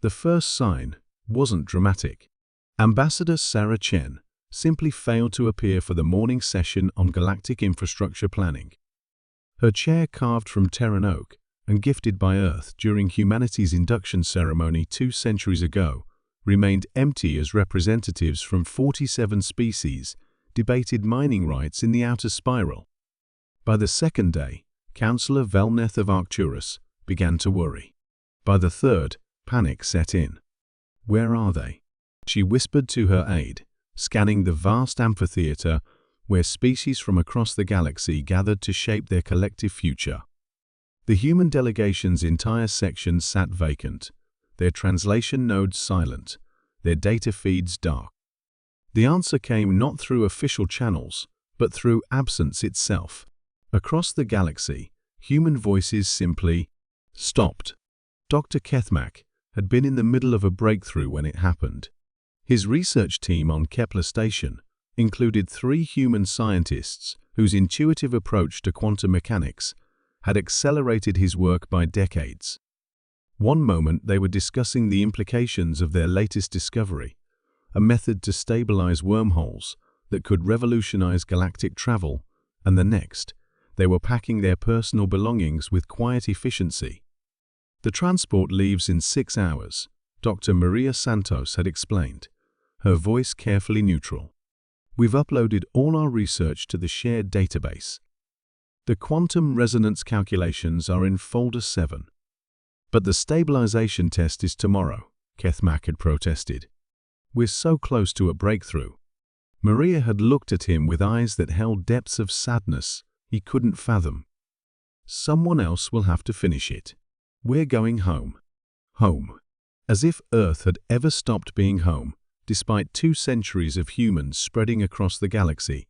The first sign wasn't dramatic. Ambassador Sarah Chen simply failed to appear for the morning session on galactic infrastructure planning. Her chair, carved from Terran oak and gifted by Earth during humanity's induction ceremony 2 centuries ago, remained empty as representatives from 47 species debated mining rights in the outer spiral. By the second day, Councillor Velneth of Arcturus began to worry. By the third, panic set in. "Where are they?" she whispered to her aide, scanning the vast amphitheater where species from across the galaxy gathered to shape their collective future. The human delegation's entire section sat vacant, their translation nodes silent, their data feeds dark. The answer came not through official channels, but through absence itself. Across the galaxy, human voices simply stopped. Dr. Kethmak had been in the middle of a breakthrough when it happened. His research team on Kepler Station included 3 human scientists whose intuitive approach to quantum mechanics had accelerated his work by decades. One moment they were discussing the implications of their latest discovery, a method to stabilize wormholes that could revolutionize galactic travel, and the next, they were packing their personal belongings with quiet efficiency. "The transport leaves in 6 hours," Dr. Maria Santos had explained, her voice carefully neutral. "We've uploaded all our research to the shared database. The quantum resonance calculations are in folder 7. But the stabilization test is tomorrow," Kethmak had protested. "We're so close to a breakthrough." Maria had looked at him with eyes that held depths of sadness he couldn't fathom. "Someone else will have to finish it. We're going home." Home. As if Earth had ever stopped being home, despite 2 centuries of humans spreading across the galaxy,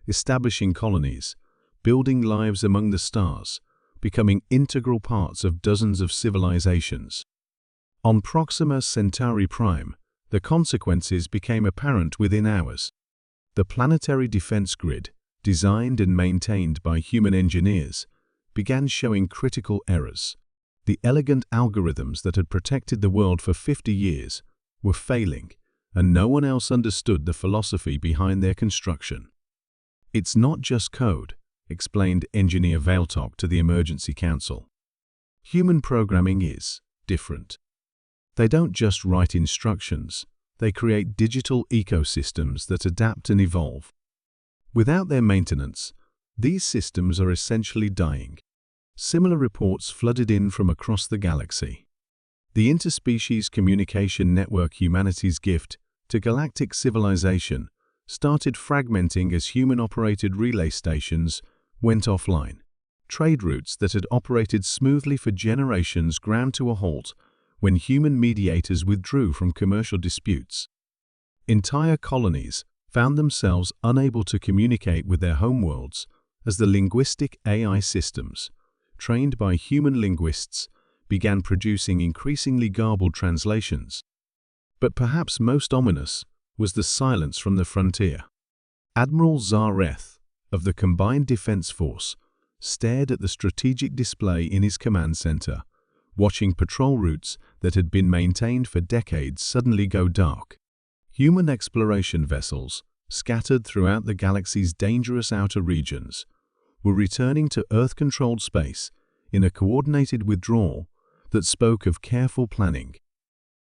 establishing colonies, building lives among the stars, becoming integral parts of dozens of civilizations. On Proxima Centauri Prime, the consequences became apparent within hours. The planetary defense grid, designed and maintained by human engineers, began showing critical errors. The elegant algorithms that had protected the world for 50 years were failing, and no one else understood the philosophy behind their construction. "It's not just code," explained Engineer Vailtok to the Emergency Council. "Human programming is different. They don't just write instructions, they create digital ecosystems that adapt and evolve. Without their maintenance, these systems are essentially dying." Similar reports flooded in from across the galaxy. The interspecies communication network, humanity's gift to galactic civilization, started fragmenting as human-operated relay stations went offline. Trade routes that had operated smoothly for generations ground to a halt when human mediators withdrew from commercial disputes. Entire colonies found themselves unable to communicate with their homeworlds as the linguistic AI systems, trained by human linguists, began producing increasingly garbled translations. But perhaps most ominous was the silence from the frontier. Admiral Zareth of the Combined Defense Force stared at the strategic display in his command center, watching patrol routes that had been maintained for decades suddenly go dark. Human exploration vessels, scattered throughout the galaxy's dangerous outer regions, were returning to Earth-controlled space in a coordinated withdrawal that spoke of careful planning.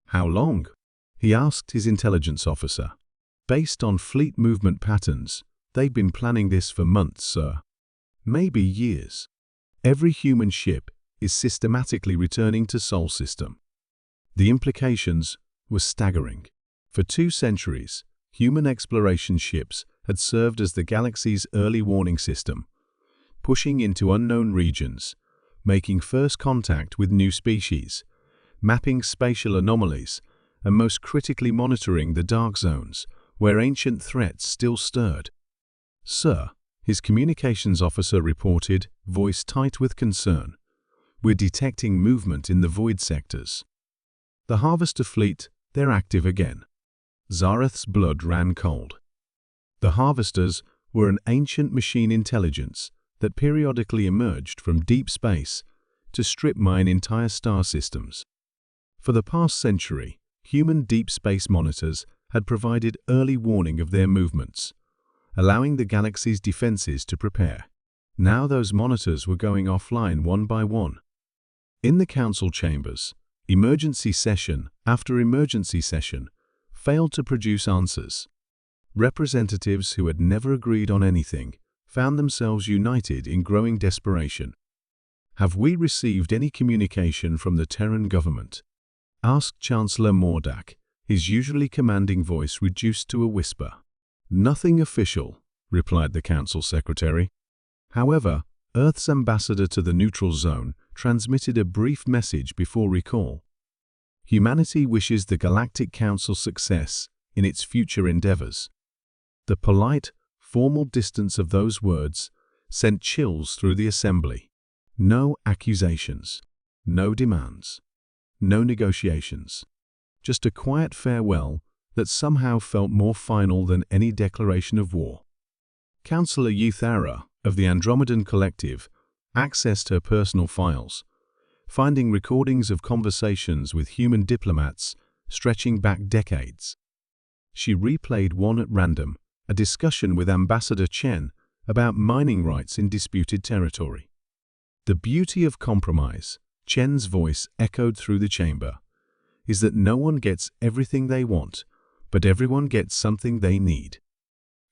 "How long?" he asked his intelligence officer. "Based on fleet movement patterns, they've been planning this for months, sir. Maybe years. Every human ship is systematically returning to Sol System." The implications were staggering. For 2 centuries, human exploration ships had served as the galaxy's early warning system, pushing into unknown regions, making first contact with new species, mapping spatial anomalies, and most critically monitoring the dark zones where ancient threats still stirred. "Sir," his communications officer reported, voice tight with concern, "we're detecting movement in the void sectors." "The Harvester fleet, they're active again." Zareth's blood ran cold. The Harvesters were an ancient machine intelligence that periodically emerged from deep space to strip mine entire star systems. For the past century, human deep space monitors had provided early warning of their movements, allowing the galaxy's defenses to prepare. Now those monitors were going offline one by one. In the council chambers, emergency session after emergency session failed to produce answers. Representatives who had never agreed on anything found themselves united in growing desperation. "Have we received any communication from the Terran government?" asked Chancellor Mordak, his usually commanding voice reduced to a whisper. "Nothing official," replied the council secretary. However, Earth's ambassador to the neutral zone transmitted a brief message before recall. "Humanity wishes the Galactic Council success in its future endeavors." The polite, formal distance of those words sent chills through the assembly. No accusations, no demands, no negotiations. Just a quiet farewell that somehow felt more final than any declaration of war. Councillor Euthara of the Andromedan Collective accessed her personal files, finding recordings of conversations with human diplomats stretching back decades. She replayed one at random, a discussion with Ambassador Chen about mining rights in disputed territory. "The beauty of compromise," Chen's voice echoed through the chamber, "is that no one gets everything they want, but everyone gets something they need."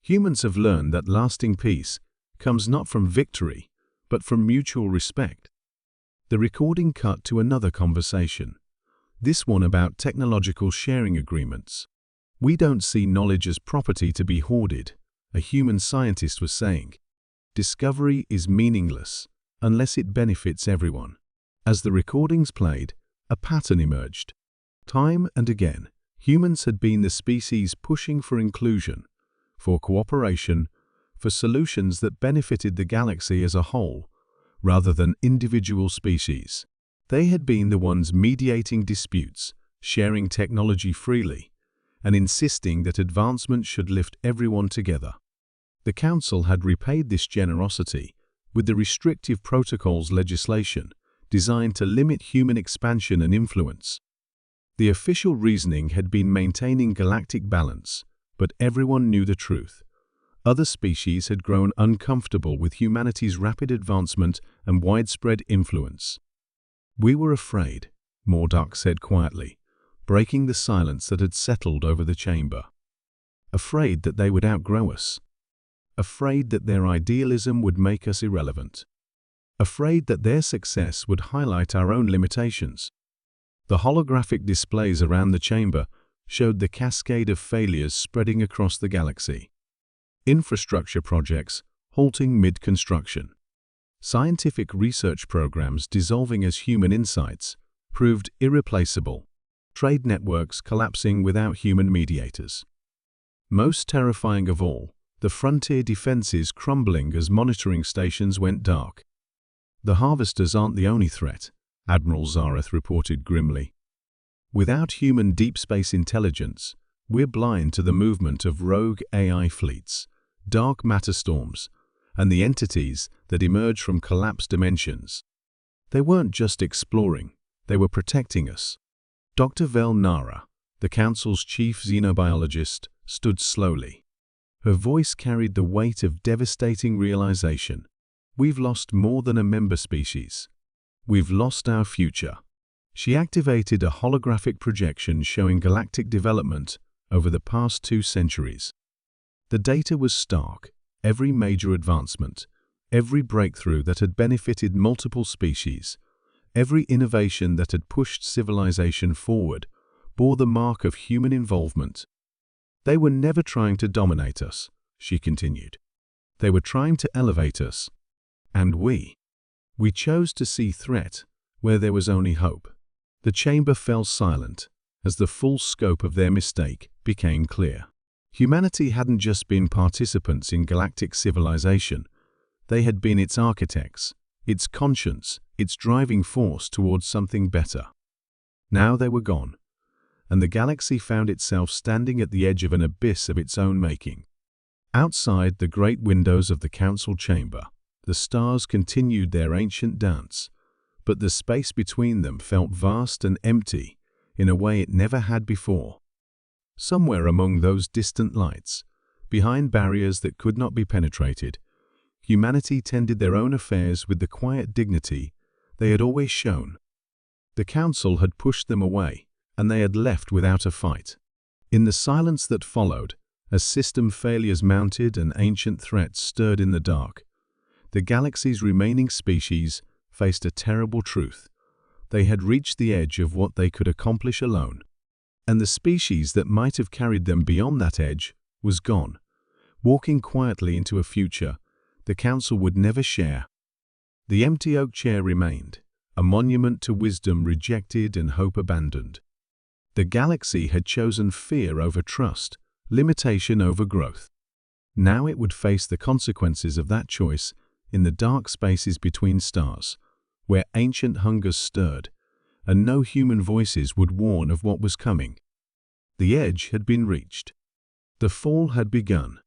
Humans have learned that lasting peace comes not from victory, but from mutual respect. The recording cut to another conversation, this one about technological sharing agreements. "We don't see knowledge as property to be hoarded," a human scientist was saying. "Discovery is meaningless unless it benefits everyone." As the recordings played, a pattern emerged. Time and again, humans had been the species pushing for inclusion, for cooperation, for solutions that benefited the galaxy as a whole, rather than individual species. They had been the ones mediating disputes, sharing technology freely, and insisting that advancement should lift everyone together. The Council had repaid this generosity with the restrictive protocols legislation designed to limit human expansion and influence. The official reasoning had been maintaining galactic balance, but everyone knew the truth. Other species had grown uncomfortable with humanity's rapid advancement and widespread influence. "We were afraid," Mordak said quietly, breaking the silence that had settled over the chamber. "Afraid that they would outgrow us. Afraid that their idealism would make us irrelevant. Afraid that their success would highlight our own limitations." The holographic displays around the chamber showed the cascade of failures spreading across the galaxy. Infrastructure projects halting mid-construction. Scientific research programs dissolving as human insights proved irreplaceable. Trade networks collapsing without human mediators. Most terrifying of all, the frontier defenses crumbling as monitoring stations went dark. "The harvesters aren't the only threat," Admiral Zareth reported grimly. "Without human deep space intelligence, we're blind to the movement of rogue AI fleets, dark matter storms, and the entities that emerge from collapsed dimensions. They weren't just exploring, they were protecting us." Dr. Vel Nara, the Council's chief xenobiologist, stood slowly. Her voice carried the weight of devastating realization. "We've lost more than a member species. We've lost our future." She activated a holographic projection showing galactic development over the past 2 centuries. The data was stark. Every major advancement, every breakthrough that had benefited multiple species, every innovation that had pushed civilization forward, bore the mark of human involvement. "They were never trying to dominate us," she continued. "They were trying to elevate us. And we chose to see threat where there was only hope." The chamber fell silent as the full scope of their mistake became clear. Humanity hadn't just been participants in galactic civilization. They had been its architects, its conscience, its driving force towards something better. Now they were gone, and the galaxy found itself standing at the edge of an abyss of its own making. Outside the great windows of the council chamber, the stars continued their ancient dance, but the space between them felt vast and empty, in a way it never had before. Somewhere among those distant lights, behind barriers that could not be penetrated, humanity tended their own affairs with the quiet dignity they had always shown. The Council had pushed them away, and they had left without a fight. In the silence that followed, as system failures mounted and ancient threats stirred in the dark, the galaxy's remaining species faced a terrible truth. They had reached the edge of what they could accomplish alone, and the species that might have carried them beyond that edge was gone, walking quietly into a future the Council would never share. The empty oak chair remained, a monument to wisdom rejected and hope abandoned. The galaxy had chosen fear over trust, limitation over growth. Now it would face the consequences of that choice in the dark spaces between stars, where ancient hungers stirred, and no human voices would warn of what was coming. The edge had been reached. The fall had begun,